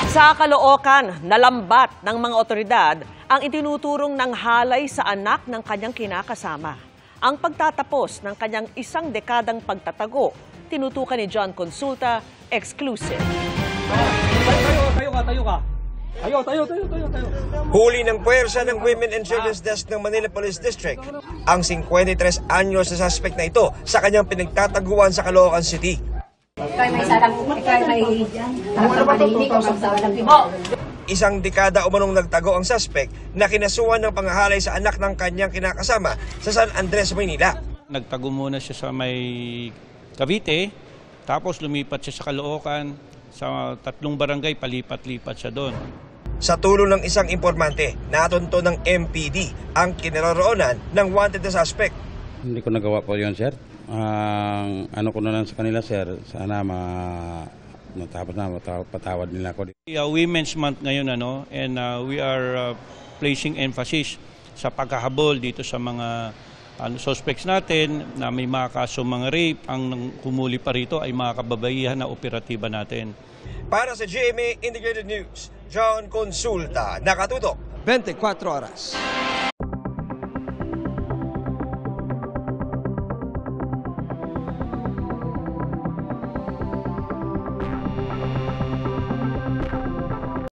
Sa Caloocan, nalambat ng mga otoridad ang itinuturong ng halay sa anak ng kanyang kinakasama. Ang pagtatapos ng kanyang isang dekadang pagtatago, tinutukan ni John Consulta, exclusive. Tayo ka. Huli ng puwersa ng Women and Children's Desk ng Manila Police District ang 53 anyos na suspect na ito sa kanyang pinagtataguan sa Caloocan City. Isang dekada umanong nagtago ang suspect na kinasuhan ng panghahalay sa anak ng kanyang kinakasama sa San Andres, Maynila. Nagtago muna siya sa may Cavite, tapos lumipat siya sa Caloocan, sa 3 barangay, palipat-lipat siya doon. Sa tulong ng isang informante, natunto ng MPD ang kinaroroonan ng wanted na suspect. Hindi ko nagawa po yun, sir. Ano ko na lang sa kanila, sir, sana matapos na patawad nila ako. Women's Month ngayon, and we are placing emphasis sa pagkahabol dito sa mga suspects natin na may mga kaso mga rape. Ang humuli pa rito ay mga kababaihan na operatiba natin. Para sa GMA Integrated News, John Consulta, nakatutok. 24 oras.